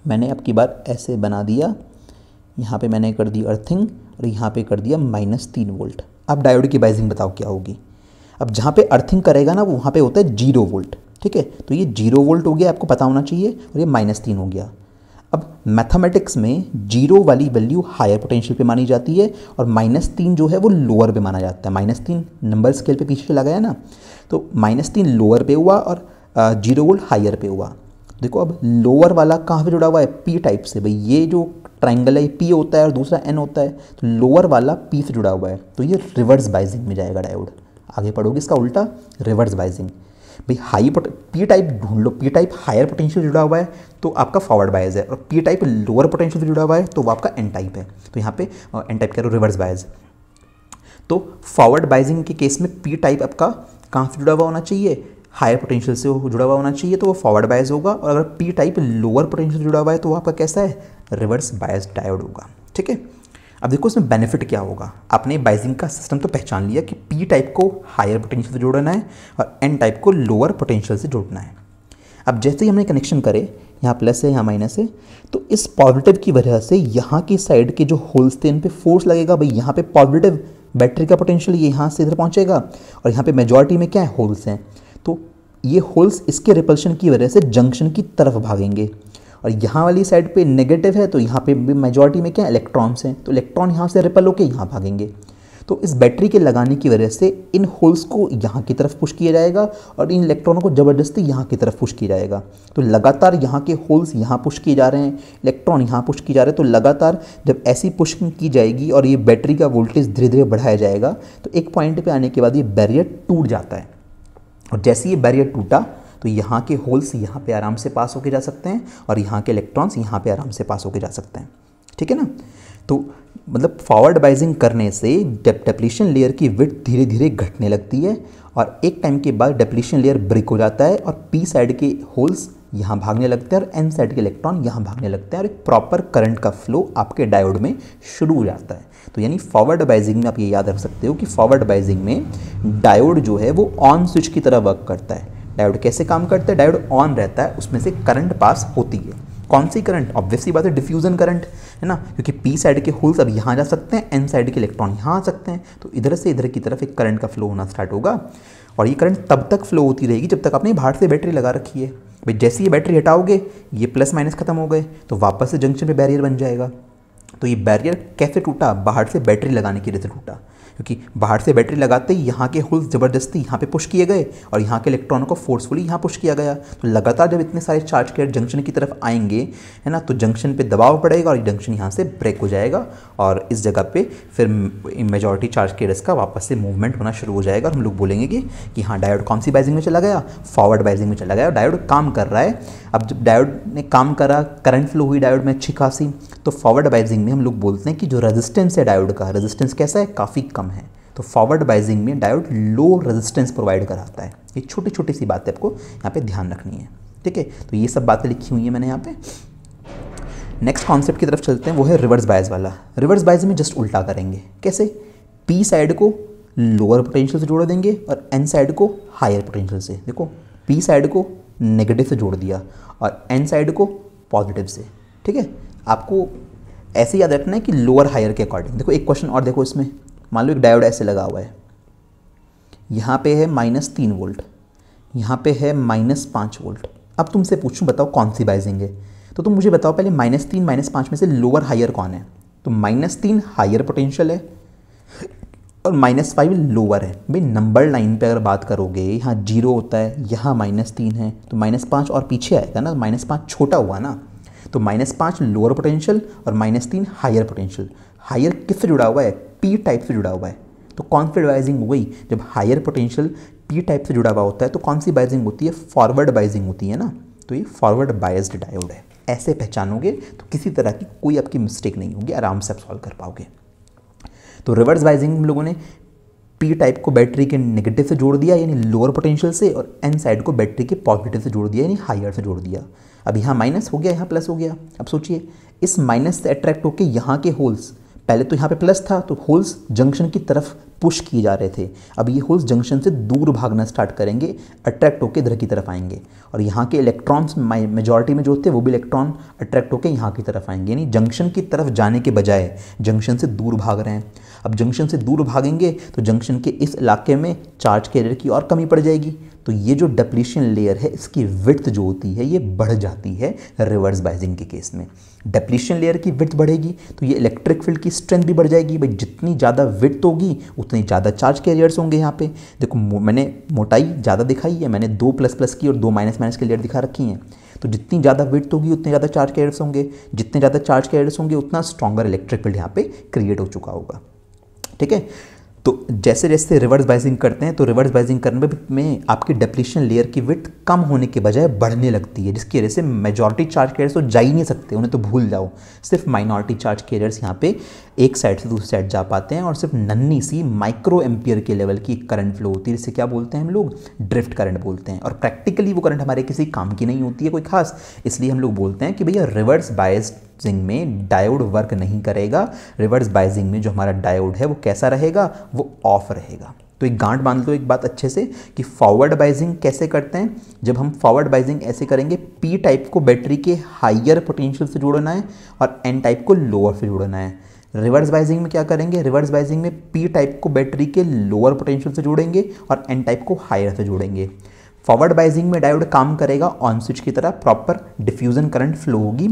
मैंने अब की बार ऐसे बना दिया, यहाँ पे मैंने कर दी अर्थिंग और यहाँ पे कर दिया -3 वोल्ट। अब डायोड की बाइजिंग बताओ क्या होगी। अब जहाँ पे अर्थिंग करेगा ना वहाँ पे होता है 0 वोल्ट, ठीक है। तो ये 0 वोल्ट हो गया, आपको पता होना चाहिए, और ये -3 हो गया। अब मैथमेटिक्स में 0 वाली वैल्यू हायर पोटेंशियल पे मानी जाती है और -3 जो है वो लोअर पे माना जाता है। -3 नंबर स्केल पे पीछे लगाया ना, तो -3 लोअर पे हुआ और 0 वोल्ट हायर पे हुआ। देखो अब लोअर वाला कहाँ पे जुड़ा हुआ है, पी टाइप से। भाई ये जो ट्राइंगल है पी होता है और दूसरा एन होता है, तो लोअर वाला पी से जुड़ा हुआ है, तो ये रिवर्स बाइजिंग में जाएगा डायोड। आगे पढ़ोगे इसका उल्टा, रिवर्स बाइजिंग। भाई पी टाइप ढूंढ लो, पी टाइप हायर पोटेंशियल जुड़ा हुआ है तो आपका फॉरवर्ड बायस है, और पी टाइप लोअर पोटेंशियल से जुड़ा हुआ है तो वो आपका एन टाइप है। तो यहाँ पे एन टाइप कह रहे हो, रिवर्स बायस। तो फॉरवर्ड बाइजिंग के केस में पी टाइप आपका कहाँ से जुड़ा हुआ होना चाहिए, हायर पोटेंशियल से जुड़ा हुआ होना चाहिए, तो वो फॉरवर्ड बायस होगा। और अगर पी टाइप लोअर पोटेंशियल से जुड़ा हुआ है तो वो आपका कैसा है, रिवर्स बायस डायोड होगा, ठीक है। अब देखो इसमें बेनिफिट क्या होगा। आपने बाइजिंग का सिस्टम तो पहचान लिया कि पी टाइप को हायर पोटेंशियल से जोड़ना है और एन टाइप को लोअर पोटेंशियल से जोड़ना है। अब जैसे ही हमने कनेक्शन करे, यहाँ प्लस है यहाँ माइनस है, तो इस पॉजिटिव की वजह से यहाँ की साइड के जो होल्स थे इन पे फोर्स लगेगा। भाई यहाँ पे पॉजिटिव बैटरी का पोटेंशियल ये यहाँ से इधर पहुँचेगा और यहाँ पे मेजॉरिटी में क्या है, होल्स हैं, तो ये होल्स इसके रिपल्शन की वजह से जंक्शन की तरफ भागेंगे। और यहाँ वाली साइड पे नेगेटिव है तो यहाँ पे मेजॉरिटी में क्या है, इलेक्ट्रॉन्स हैं, तो इलेक्ट्रॉन यहाँ से रिपल होकर यहाँ भागेंगे। तो इस बैटरी के लगाने की वजह से इन होल्स को यहाँ की तरफ पुश किया जाएगा और इन इलेक्ट्रॉनों को ज़बरदस्ती यहाँ की तरफ पुश किया जाएगा। तो लगातार यहाँ के होल्स यहाँ पुश किए जा रहे हैं, इलेक्ट्रॉन यहाँ पुश किए जा रहे हैं। तो लगातार जब ऐसी पुशिंग की जाएगी और ये बैटरी का वोल्टेज धीरे धीरे बढ़ाया जाएगा तो एक पॉइंट पर आने के बाद ये बैरियर टूट जाता है। और जैसे ये बैरियर टूटा तो यहाँ के होल्स यहाँ पे आराम से पास होके जा सकते हैं और यहाँ के इलेक्ट्रॉन्स यहाँ पे आराम से पास होके जा सकते हैं। ठीक है ना। तो मतलब फॉरवर्ड बाइजिंग करने से डिप्लीशन लेयर की विड्थ धीरे धीरे घटने लगती है और एक टाइम के बाद डिप्लीशन लेयर ब्रेक हो जाता है और पी साइड के होल्स यहाँ भागने लगते हैं और एन साइड के इलेक्ट्रॉन यहाँ भागने लगते हैं और एक प्रॉपर करंट का फ्लो आपके डायोड में शुरू हो जाता है। तो यानी फॉरवर्ड बाइजिंग में आप ये याद रख सकते हो कि फॉरवर्ड बाइजिंग में डायोड जो है वो ऑन स्विच की तरह वर्क करता है। डायोड कैसे काम करता है? डायोड ऑन रहता है, उसमें से करंट पास होती है। कौन सी करंट? ऑब्वियसली बात है डिफ्यूजन करंट, है ना, क्योंकि पी साइड के होल्स अब यहाँ जा सकते हैं, एन साइड के इलेक्ट्रॉन यहाँ आ सकते हैं। तो इधर से इधर की तरफ एक करंट का फ्लो होना स्टार्ट होगा और ये करंट तब तक फ्लो होती रहेगी जब तक आपने बाहर से बैटरी लगा रखी है। भाई जैसे ये बैटरी हटाओगे ये प्लस माइनस खत्म हो गए तो वापस से जंक्शन पे बैरियर बन जाएगा। तो ये बैरियर कैसे टूटा? बाहर से बैटरी लगाने की वजह से टूटा, क्योंकि बाहर से बैटरी लगाते ही यहाँ के होल्स ज़बरदस्ती यहाँ पे पुश किए गए और यहाँ के इलेक्ट्रॉनों को फोर्सफुली यहाँ पुश किया गया। तो लगातार जब इतने सारे चार्ज कैरियर जंक्शन की तरफ आएंगे, है ना, तो जंक्शन पे दबाव पड़ेगा और जंक्शन यहाँ से ब्रेक हो जाएगा और इस जगह पे फिर मेजॉरिटी चार्ज कैरियर्स का वापस से मूवमेंट होना शुरू हो जाएगा और हम लोग बोलेंगे कि हाँ डायोड कौन सी बाइजिंग में चला गया? फॉरवर्ड बाइजिंग में चला गया। डायोड काम कर रहा है। अब जब डायोड ने काम करा, करंट फ्लो हुई डायोड में अच्छी खासी, तो फॉरवर्ड बाइजिंग में हम लोग बोलते हैं कि जो रेजिस्टेंस है डायोड का, रेजिस्टेंस कैसा है? काफ़ी कम है। तो फॉरवर्ड बाइजिंग में डायोड लो रेजिस्टेंस प्रोवाइड कराता है। ये छोटी छोटी सी बातें आपको यहाँ पे ध्यान रखनी है। ठीक है, तो ये सब बातें लिखी हुई हैं मैंने यहाँ पे। नेक्स्ट कॉन्सेप्ट की तरफ चलते हैं, वो है रिवर्स बायस वाला। रिवर्स बायस में जस्ट उल्टा करेंगे। कैसे? पी साइड को लोअर पोटेंशियल से जोड़ देंगे और एन साइड को हायर पोटेंशियल से। देखो पी साइड को नेगेटिव से जोड़ दिया और एन साइड को पॉजिटिव से। ठीक है, आपको ऐसे याद रखना है कि लोअर हायर के अकॉर्डिंग। देखो एक क्वेश्चन और देखो इसमें, मान लो एक डायोड ऐसे लगा हुआ है, यहाँ पे है -3 वोल्ट, यहाँ पे है -5 वोल्ट। अब तुमसे पूछूं बताओ कौन सी बाइजिंग है, तो तुम मुझे बताओ पहले -3 -5 में से लोअर हायर कौन है? तो -3 हायर पोटेंशियल है और -5 लोअर है। भाई नंबर लाइन पे अगर बात करोगे, यहाँ 0 होता है, यहाँ -3 है, तो -5 और पीछे आएगा ना, -5 छोटा हुआ ना, तो -5 लोअर पोटेंशियल और -3 हायर पोटेंशियल। हायर किससे जुड़ा हुआ है? पी टाइप से जुड़ा हुआ है। तो कौन सी बाइजिंग हो गई? जब हायर पोटेंशियल पी टाइप से जुड़ा हुआ होता है तो कौन सी बाइजिंग होती है? फॉरवर्ड बाइजिंग होती है ना। तो ये फॉरवर्ड बायस्ड डायोड है। ऐसे पहचानोगे तो किसी तरह की कोई आपकी मिस्टेक नहीं होगी, आराम से आप सॉल्व कर पाओगे। तो रिवर्स बाइजिंग हम लोगों ने पी टाइप को बैटरी के नेगेटिव से जोड़ दिया यानी लोअर पोटेंशियल से, और एन साइड को बैटरी के पॉजिटिव से जोड़ दिया यानी हायर से जोड़ दिया। अब यहाँ माइनस हो गया, यहाँ प्लस हो गया। अब सोचिए इस माइनस से अट्रैक्ट होकर यहाँ के होल्स, पहले तो यहाँ पे प्लस था तो होल्स जंक्शन की तरफ पुश किए जा रहे थे, अब ये होल्स जंक्शन से दूर भागना स्टार्ट करेंगे, अट्रैक्ट होकर इधर की तरफ आएंगे और यहाँ के इलेक्ट्रॉन्स मेजॉरिटी में जो होते हैं वो भी इलेक्ट्रॉन अट्रैक्ट होकर यहाँ की तरफ आएंगे, यानी जंक्शन की तरफ जाने के बजाय जंक्शन से दूर भाग रहे हैं। अब जंक्शन से दूर भागेंगे तो जंक्शन के इस इलाके में चार्ज कैरियर की और कमी पड़ जाएगी। तो ये जो डिप्लीशन लेयर है इसकी विड्थ जो होती है ये बढ़ जाती है रिवर्स बाइजिंग के केस में। डिप्लीशन लेयर की विड्थ बढ़ेगी तो ये इलेक्ट्रिक फील्ड की स्ट्रेंथ भी बढ़ जाएगी। भाई जितनी ज़्यादा विड्थ होगी उतनी ज़्यादा चार्ज कैरियर्स होंगे। यहाँ पे देखो मैंने मोटाई ज़्यादा दिखाई है, मैंने 2++ की और 2-— की लेयर दिखा रखी हैं। तो जितनी ज़्यादा विड्थ होगी उतने ज़्यादा चार्ज कैरियर्स होंगे, जितने ज़्यादा चार्ज कैरियर्स होंगे उतना स्ट्रॉन्गर इलेक्ट्रिक फील्ड यहाँ पे क्रिएट हो चुका होगा। ठीक है, तो जैसे जैसे रिवर्स बाइजिंग करते हैं तो रिवर्स बाइजिंग करने में आपकी डिप्लीशन लेयर की विड्थ कम होने के बजाय बढ़ने लगती है, जिसकी वजह से मेजॉरिटी चार्ज कैरियर्स तो जा ही नहीं सकते, उन्हें तो भूल जाओ। सिर्फ माइनॉरिटी चार्ज कैरियर्स यहाँ पे एक साइड से दूसरी साइड जा पाते हैं और सिर्फ नन्ही सी माइक्रो एम्पियर के लेवल की करंट फ्लो होती है, जिसे क्या बोलते हैं हम लोग? ड्रिफ्ट करंट बोलते हैं। और प्रैक्टिकली वो करंट हमारे किसी काम की नहीं होती है कोई खास, इसलिए हम लोग बोलते हैं कि भैया रिवर्स बाइजिंग में डायोड वर्क नहीं करेगा। रिवर्स बाइजिंग में जो हमारा डायोड है वो कैसा रहेगा? वो ऑफ रहेगा। तो एक गांठ बांध लो एक बात अच्छे से कि फॉरवर्ड बाइजिंग कैसे करते हैं। जब हम फॉरवर्ड बाइजिंग ऐसे करेंगे, पी टाइप को बैटरी के हायर पोटेंशियल से जोड़ना है और एन टाइप को लोअर से जोड़ना है। रिवर्स बाइजिंग में क्या करेंगे? रिवर्स बाइजिंग में पी टाइप को बैटरी के लोअर पोटेंशियल से जोड़ेंगे और एन टाइप को हायर से जोड़ेंगे। फॉरवर्ड बाइजिंग में डायोड काम करेगा ऑन स्विच की तरह, प्रॉपर डिफ्यूजन करंट फ्लो होगी,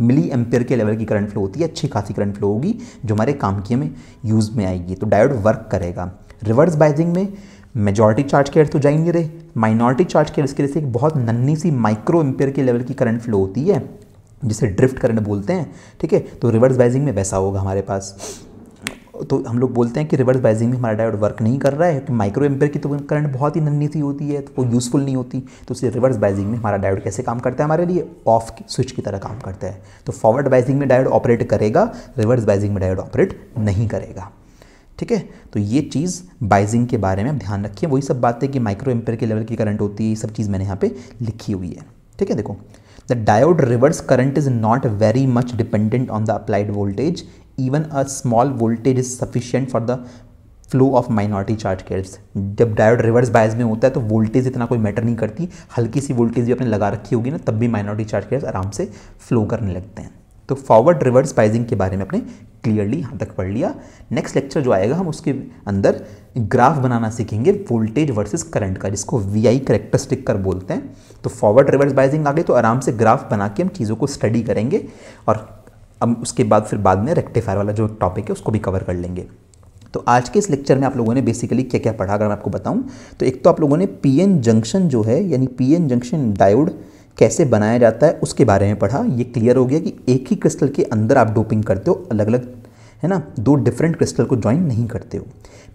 मिली एम्पियर के लेवल की करंट फ्लो होती है, अच्छी खासी करंट फ्लो होगी जो हमारे काम की में यूज़ में आएगी, तो डायोड वर्क करेगा। रिवर्स बाइजिंग में मेजॉरिटी चार्ज केयर्स तो जा ही नहीं रहे, माइनॉरिटी चार्ज केयर्स की वजह से एक बहुत नन्ही सी माइक्रो एम्पियर के लेवल की करंट फ्लो होती है जिसे ड्रिफ्ट करंट बोलते हैं, ठीक है। तो रिवर्स बाइजिंग में वैसा होगा हमारे पास। तो हम लोग बोलते हैं कि रिवर्स बाइजिंग में हमारा डायोड वर्क नहीं कर रहा है क्योंकि माइक्रो एम्पियर की तो करंट बहुत ही नन्ही सी होती है, तो वो यूज़फुल नहीं होती। तो इसलिए रिवर्स बाइजिंग में हमारा डायोड कैसे काम करता है, हमारे लिए ऑफ स्विच की तरह काम करता है। तो फॉरवर्ड बाइजिंग में डायोड ऑपरेट करेगा, रिवर्स बाइजिंग में डायोड ऑपरेट नहीं करेगा, ठीक है। तो ये चीज़ बाइजिंग के बारे में ध्यान रखिए। वही सब बातें कि माइक्रो एम्पियर के लेवल की करंट होती है, ये सब चीज़ मैंने यहाँ पे लिखी हुई है, ठीक है। देखो, the diode reverse current is not very much dependent on the applied voltage, even a small voltage is sufficient for the flow of minority charge cares. जब डायोड रिवर्स बायस में होता है तो वोल्टेज इतना कोई मैटर नहीं करती, हल्की सी वोल्टेज भी आपने लगा रखी होगी ना, तब भी माइनॉरिटी चार्ज केयर्स आराम से फ्लो करने लगते हैं। तो फॉरवर्ड रिवर्स बाइजिंग के बारे में आपने क्लियरली यहाँ तक पढ़ लिया। नेक्स्ट लेक्चर जो आएगा हम उसके अंदर ग्राफ बनाना सीखेंगे वोल्टेज वर्सेस करंट का, जिसको वीआई कैरेक्टरिस्टिक कर बोलते हैं। तो फॉरवर्ड रिवर्स बाइजिंग आ गई तो आराम से ग्राफ बना के हम चीज़ों को स्टडी करेंगे और अब उसके बाद फिर बाद में रेक्टिफायर वाला जो टॉपिक है उसको भी कवर कर लेंगे। तो आज के इस लेक्चर में आप लोगों ने बेसिकली क्या क्या पढ़ा, अगर मैं आपको बताऊं तो एक तो आप लोगों ने पीएन जंक्शन जो है यानी पीएन जंक्शन डायोड कैसे बनाया जाता है उसके बारे में पढ़ा। ये क्लियर हो गया कि एक ही क्रिस्टल के अंदर आप डोपिंग करते हो, अलग अलग है ना, दो डिफरेंट क्रिस्टल को ज्वाइन नहीं करते हो।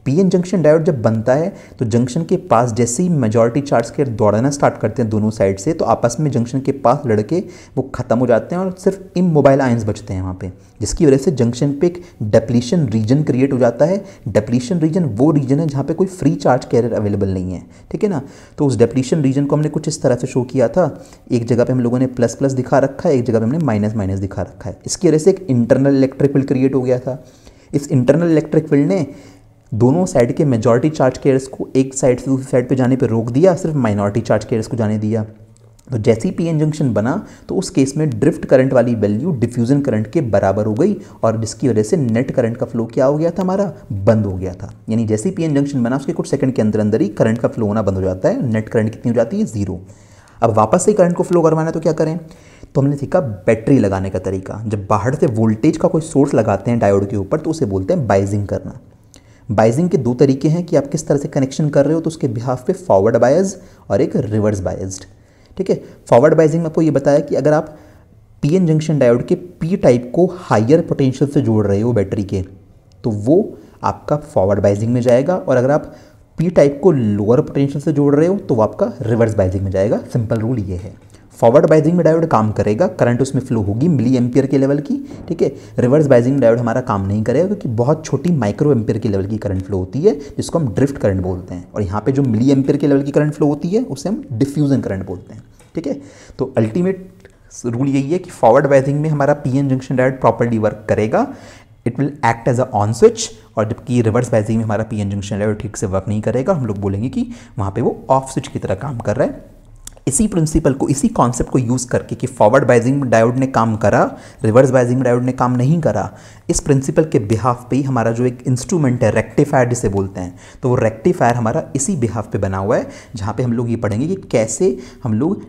पीएन जंक्शन डायोड जब बनता है तो जंक्शन के पास जैसे ही मेजॉरिटी चार्ज के दौड़ना स्टार्ट करते हैं दोनों साइड से, तो आपस में जंक्शन के पास लड़के वो खत्म हो जाते हैं और सिर्फ इमोबाइल आयंस बचते हैं वहाँ पे, जिसकी वजह से जंक्शन पे एक डेप्लीशन रीजन क्रिएट हो जाता है। डेप्लीशन रीजन वो रीजन है जहाँ पे कोई फ्री चार्ज कैरियर अवेलेबल नहीं है, ठीक है ना। तो उस डेप्लीशन रीजन को हमने कुछ इस तरह से शो किया था, एक जगह पे हम लोगों ने प्लस प्लस दिखा रखा है, एक जगह पे हमने माइनस माइनस दिखा रखा है। इसकी वजह से एक इंटरनल इलेक्ट्रिक फील्ड क्रिएट हो गया था। इस इंटरनल इलेक्ट्रिक फील्ड ने दोनों साइड के मेजॉरिटी चार्ज कैरियर्स को एक साइड से दूसरी साइड पे जाने पे रोक दिया, सिर्फ माइनॉरिटी चार्ज कैरियर्स को जाने दिया। तो जैसे ही पीएन जंक्शन बना तो उस केस में ड्रिफ्ट करंट वाली वैल्यू डिफ्यूजन करंट के बराबर हो गई और जिसकी वजह से नेट करंट का फ्लो क्या हो गया था, हमारा बंद हो गया था। यानी जैसे ही पीएन जंक्शन बना उसके कुछ सेकंड के अंदर अंदर ही करंट का फ्लो होना बंद हो जाता है। नेट करंट कितनी हो जाती है, 0। अब वापस से करंट को फ्लो करवाना है तो क्या करें, तो हमने सीखा बैटरी लगाने का तरीका। जब बाहर से वोल्टेज का कोई सोर्स लगाते हैं डायोड के ऊपर तो उसे बोलते हैं बाइजिंग करना। बाइजिंग के दो तरीके हैं कि आप किस तरह से कनेक्शन कर रहे हो, तो उसके बिहाफ पे फॉरवर्ड बायस्ड और एक रिवर्स बायस्ड, ठीक है। फॉरवर्ड बाइजिंग में आपको ये बताया कि अगर आप पीएन जंक्शन डायोड के पी टाइप को हायर पोटेंशियल से जोड़ रहे हो बैटरी के, तो वो आपका फॉरवर्ड बाइजिंग में जाएगा, और अगर आप पी टाइप को लोअर पोटेंशियल से जोड़ रहे हो तो वो आपका रिवर्स बाइजिंग में जाएगा। सिंपल रूल ये है। फॉरवर्ड बाइजिंग में डायोड काम करेगा, करंट उसमें फ्लो होगी मिली एम्पियर के लेवल की, ठीक है। रिवर्स बाइजिंग डायोड हमारा काम नहीं करेगा क्योंकि बहुत छोटी माइक्रो एम्पियर के लेवल की करंट फ्लो होती है जिसको हम ड्रिफ्ट करंट बोलते हैं, और यहाँ पे जो मिली एम्पियर के लेवल की करंट फ्लो होती है उसे हम डिफ्यूजन करंट बोलते हैं, ठीक है। तो अल्टीमेट रूल यही है कि फॉरवर्ड बाइजिंग में हमारा PN junction diode properly work करेगा, it will act as a on switch, और जबकि रिवर्स बाइजिंग में हमारा पीएन जंक्शन डायोड ठीक से वर्क नहीं करेगा, हम लोग बोलेंगे कि वहाँ पे वो ऑफ स्विच की तरह काम कर रहा है। इसी प्रिंसिपल को, इसी कॉन्सेप्ट को यूज़ करके कि फॉरवर्ड बाइजिंग में डायोड ने काम करा, रिवर्स बाइजिंग में डायोड ने काम नहीं करा, इस प्रिंसिपल के बिहाफ पे ही हमारा जो एक इंस्ट्रूमेंट है रेक्टिफायर जिसे बोलते हैं, तो वो रेक्टिफायर हमारा इसी बिहाफ पे बना हुआ है, जहाँ पे हम लोग ये पढ़ेंगे कि कैसे हम लोग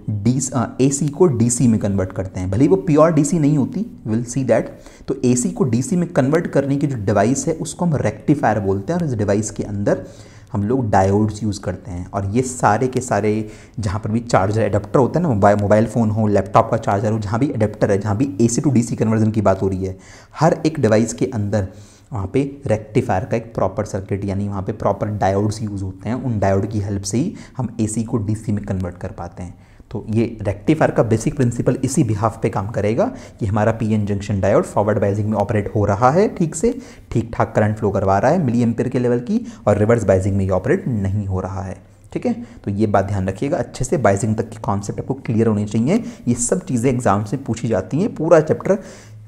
AC को DC में कन्वर्ट करते हैं। भले ही वो प्योर DC नहीं होती, विल सी दैट। तो AC को DC में कन्वर्ट करने की जो डिवाइस है उसको हम रेक्टिफायर बोलते हैं, और इस डिवाइस के अंदर हम लोग डायोड्स यूज़ करते हैं। और ये सारे के सारे जहाँ पर भी चार्जर एडाप्टर होता है ना, मोबाइल फ़ोन हो, लैपटॉप का चार्जर हो, जहाँ भी एडाप्टर है, जहाँ भी AC to DC कन्वर्जन की बात हो रही है, हर एक डिवाइस के अंदर वहाँ पे रेक्टिफायर का एक प्रॉपर सर्किट यानी वहाँ पे प्रॉपर डायोड्स यूज़ होते हैं। उन डायोड की हेल्प से ही हम AC को DC में कन्वर्ट कर पाते हैं। तो ये रेक्टिफायर का बेसिक प्रिंसिपल इसी बिहाफ पे काम करेगा कि हमारा PN junction diode forward biasing में ऑपरेट हो रहा है, ठीक से ठीक ठाक करंट फ्लो करवा रहा है मिली एम्पियर के लेवल की, और रिवर्स बाइजिंग में ये ऑपरेट नहीं हो रहा है, ठीक है। तो ये बात ध्यान रखिएगा अच्छे से, बाइजिंग तक की कॉन्सेप्ट आपको क्लियर होनी चाहिए। ये सब चीज़ें एग्जाम से पूछी जाती हैं, पूरा चैप्टर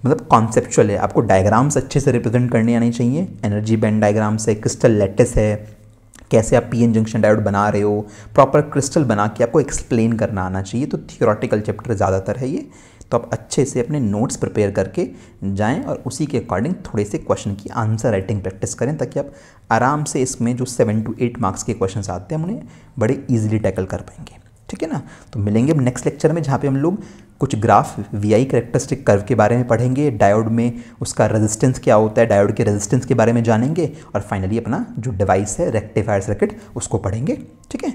मतलब कॉन्सेप्चुअल है, आपको डायग्राम्स अच्छे से रिप्रेजेंट करने आने चाहिए। एनर्जी बैंड डायग्राम्स है, क्रिस्टल लैटिस है, कैसे आप पीएन जंक्शन डायोड बना रहे हो, प्रॉपर क्रिस्टल बना के आपको एक्सप्लेन करना आना चाहिए। तो थियोरेटिकल चैप्टर ज़्यादातर है ये, तो आप अच्छे से अपने नोट्स प्रिपेयर करके जाएं और उसी के अकॉर्डिंग थोड़े से क्वेश्चन की आंसर राइटिंग प्रैक्टिस करें, ताकि आप आराम से इसमें जो 7 to 8 मार्क्स के क्वेश्चन आते हैं हम उन्हें बड़े ईजिली टैकल कर पाएंगे। ठीक है ना। तो मिलेंगे अब नेक्स्ट लेक्चर में, जहाँ पे हम लोग कुछ ग्राफ वीआई कैरेक्टरिस्टिक कर्व के बारे में पढ़ेंगे, डायोड में उसका रेजिस्टेंस क्या होता है, डायोड के रेजिस्टेंस के बारे में जानेंगे, और फाइनली अपना जो डिवाइस है रेक्टिफायर सर्किट उसको पढ़ेंगे। ठीक है।